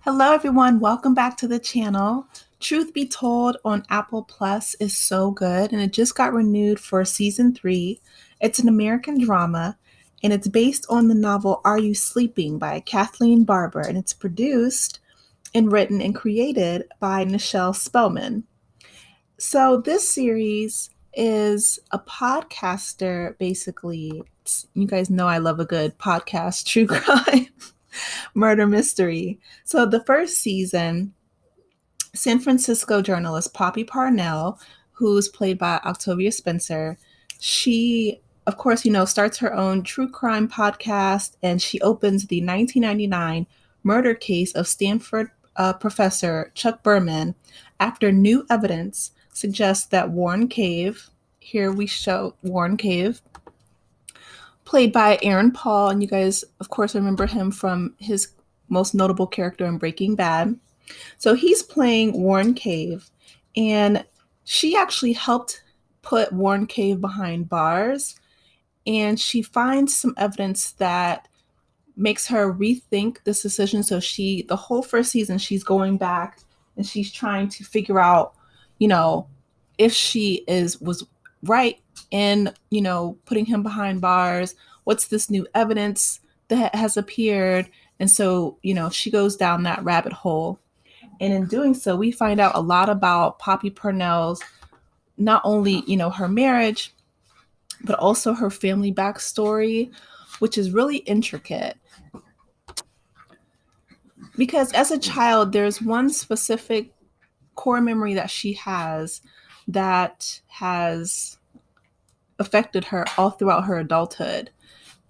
Hello, everyone. Welcome back to the channel. Truth Be Told on Apple Plus is so good, and it just got renewed for season 3. It's an American drama, and it's based on the novel Are You Sleeping by Kathleen Barber, and it's produced and written and created by Nichelle Spellman. So, this series is a podcaster, basically. You guys know I love a good podcast, true crime murder mystery. So the first season, San Francisco journalist Poppy Parnell, who's played by Octavia Spencer, she, of course, starts her own true crime podcast, and she opens the 1999 murder case of Stanford professor Chuck Berman after new evidence suggests that Warren Cave, here we show Warren Cave, played by Aaron Paul, and you guys, of course, remember him from his most notable character in Breaking Bad. So he's playing Warren Cave, and she actually helped put Warren Cave behind bars, and she finds some evidence that makes her rethink this decision. So the whole first season, she's going back and she's trying to figure out, you know, if she was right in, putting him behind bars. What's this new evidence that has appeared? And so, she goes down that rabbit hole. And in doing so, we find out a lot about Poppy Parnell's, not only, her marriage, but also her family backstory, which is really intricate. Because as a child, there's one specific core memory that she has that has affected her all throughout her adulthood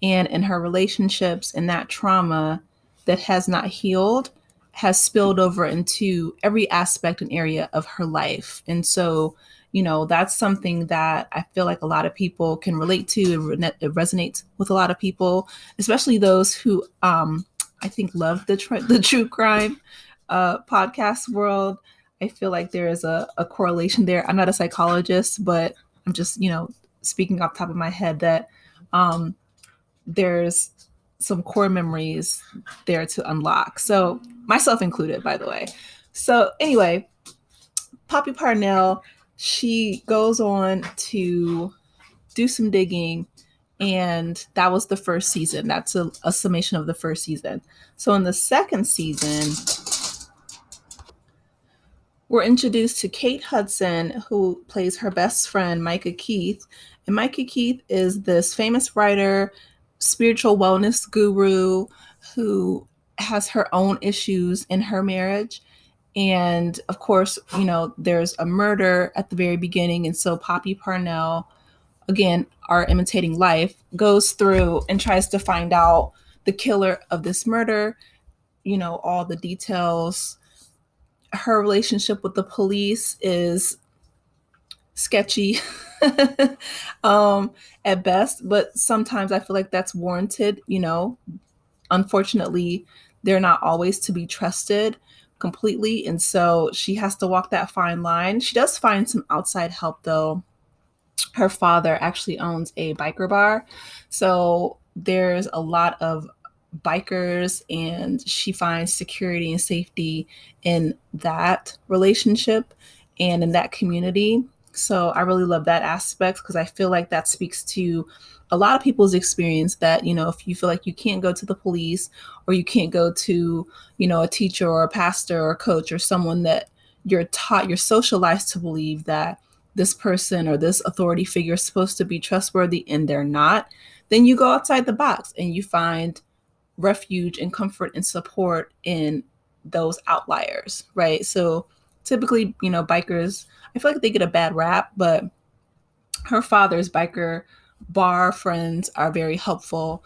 and in her relationships, and that trauma that has not healed has spilled over into every aspect and area of her life. And so, that's something that I feel like a lot of people can relate to. It resonates with a lot of people, especially those who I think love the true crime podcast world. I feel like there is a correlation there. I'm not a psychologist, but I'm just, speaking off the top of my head that there's some core memories there to unlock. So myself included, by the way. So anyway, Poppy Parnell, she goes on to do some digging, and that was the first season. That's a summation of the first season. So in the second season, we're introduced to Kate Hudson, who plays her best friend, Micah Keith. And Micah Keith is this famous writer, spiritual wellness guru who has her own issues in her marriage. And of course, there's a murder at the very beginning. And so Poppy Parnell, again, are imitating life, goes through and tries to find out the killer of this murder, all the details. Her relationship with the police is sketchy at best, but sometimes I feel like that's warranted. Unfortunately, they're not always to be trusted completely, and so she has to walk that fine line. She does find some outside help, though. Her father actually owns a biker bar, so there's a lot of bikers, and she finds security and safety in that relationship and in that community. So I really love that aspect because I feel like that speaks to a lot of people's experience that, if you feel like you can't go to the police or you can't go to, a teacher or a pastor or a coach or someone that you're socialized to believe that this person or this authority figure is supposed to be trustworthy and they're not, then you go outside the box and you find refuge and comfort and support in those outliers, right? So typically, bikers, I feel like they get a bad rap, but her father's biker bar friends are very helpful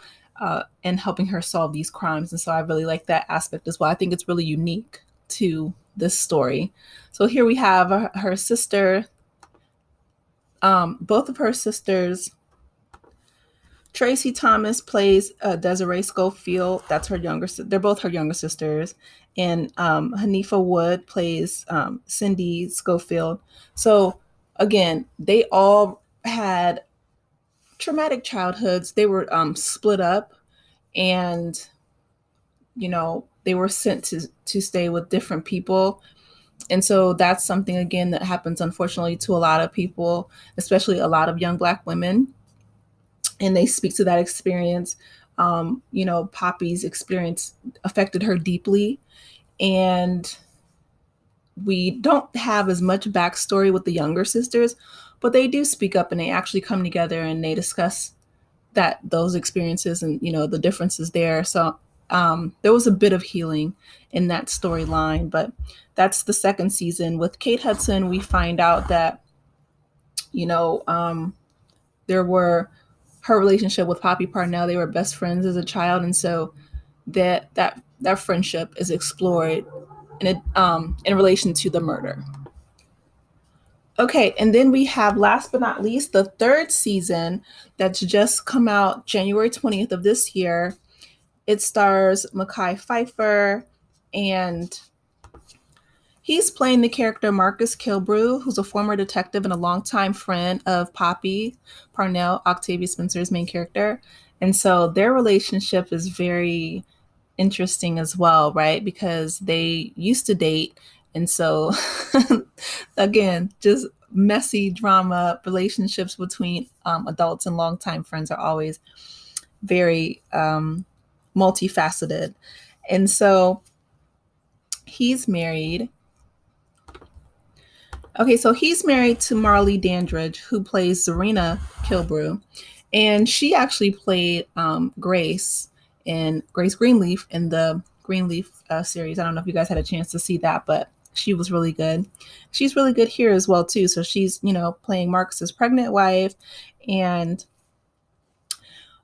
in helping her solve these crimes. And so I really like that aspect as well. I think it's really unique to this story. So here we have her sister, both of her sisters. Tracy Thomas plays Desiree Schofield. That's her younger. They're both her younger sisters, and Hanifa Wood plays Cindy Schofield. So again, they all had traumatic childhoods. They were split up, and they were sent to stay with different people. And so that's something again that happens unfortunately to a lot of people, especially a lot of young Black women. And they speak to that experience. Poppy's experience affected her deeply. And we don't have as much backstory with the younger sisters, but they do speak up and they actually come together and they discuss those experiences and the differences there. So there was a bit of healing in that storyline, but that's the second season. With Kate Hudson, we find out that you know there were her relationship with Poppy Parnell. They were best friends as a child, and so that friendship is explored in relation to the murder. Okay, and then we have, last but not least, the third season that's just come out January 20th of this year. It stars Mekhi Phifer, and he's playing the character Marcus Kilbrew, who's a former detective and a longtime friend of Poppy Parnell, Octavia Spencer's main character. And so their relationship is very interesting as well, right? Because they used to date. And so, again, just messy drama relationships between adults and longtime friends are always very multifaceted. And so he's married. Okay, so he's married to Marley Dandridge, who plays Serena Kilbrew. And she actually played Grace Greenleaf in the Greenleaf series. I don't know if you guys had a chance to see that, but she was really good. She's really good here as well, too. So she's, playing Marcus's pregnant wife. And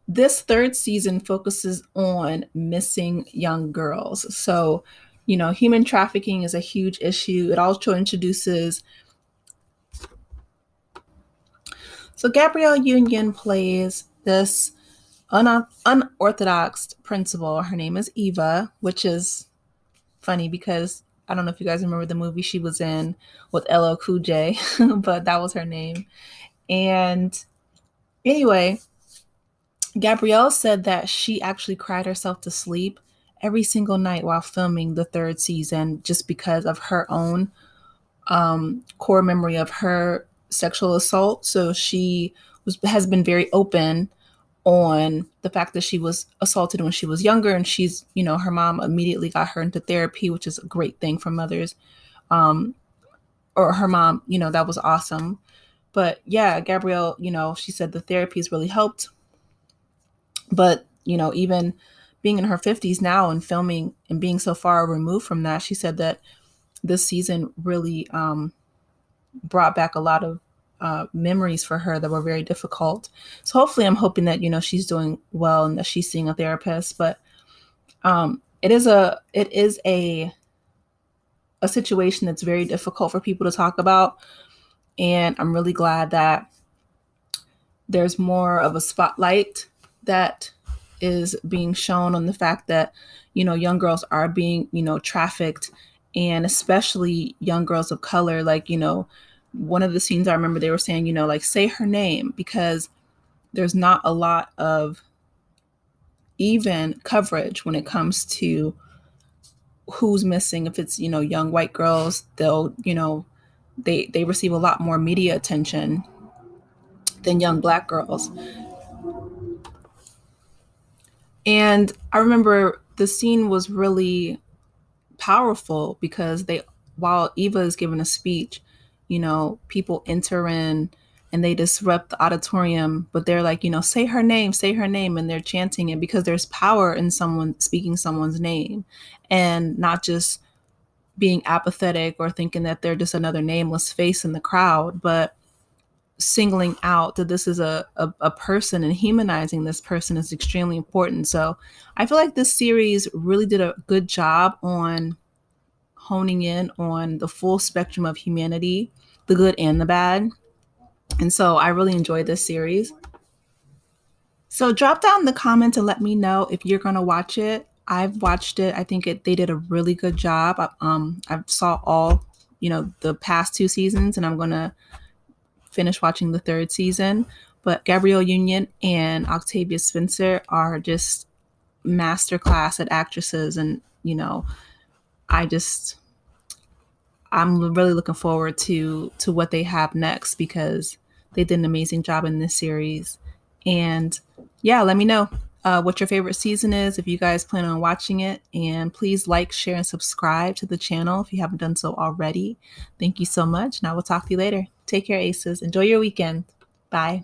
this third season focuses on missing young girls. So, human trafficking is a huge issue. It also introduces. So Gabrielle Union plays this unorthodox principal. Her name is Eva, which is funny because I don't know if you guys remember the movie she was in with LL Cool J, but that was her name. And anyway, Gabrielle said that she actually cried herself to sleep every single night while filming the third season just because of her own core memory of her sexual assault. So she has been very open on the fact that she was assaulted when she was younger, and she's, her mom immediately got her into therapy, which is a great thing for mothers. Or her mom, that was awesome. But yeah, Gabrielle, she said the therapy has really helped. But, even being in her 50s now and filming and being so far removed from that, she said that this season really brought back a lot of memories for her that were very difficult. So hopefully I'm hoping that, she's doing well and that she's seeing a therapist. But it is a situation that's very difficult for people to talk about. And I'm really glad that there's more of a spotlight that is being shown on the fact that, young girls are being, trafficked, and especially young girls of color. Like, one of the scenes I remember they were saying, like, say her name, because there's not a lot of even coverage when it comes to who's missing. If it's, young white girls, they'll, they receive a lot more media attention than young Black girls. And I remember the scene was really powerful because while Eva is giving a speech, people enter in and they disrupt the auditorium, but they're like, say her name, and they're chanting it because there's power in someone speaking someone's name, and not just being apathetic or thinking that they're just another nameless face in the crowd, but singling out that this is a person, and humanizing this person is extremely important. So I feel like this series really did a good job on honing in on the full spectrum of humanity, the good and the bad. And so I really enjoyed this series. So drop down in the comments and let me know if you're going to watch it. I've watched it. I think they did a really good job. I saw all, the past two seasons, and I'm going to finish watching the third season. But Gabrielle Union and Octavia Spencer are just masterclass at actresses. And, I just, I'm really looking forward to what they have next, because they did an amazing job in this series. And yeah, let me know what your favorite season is if you guys plan on watching it. And please like, share, and subscribe to the channel if you haven't done so already. Thank you so much. And I will talk to you later. Take care, Aces. Enjoy your weekend. Bye.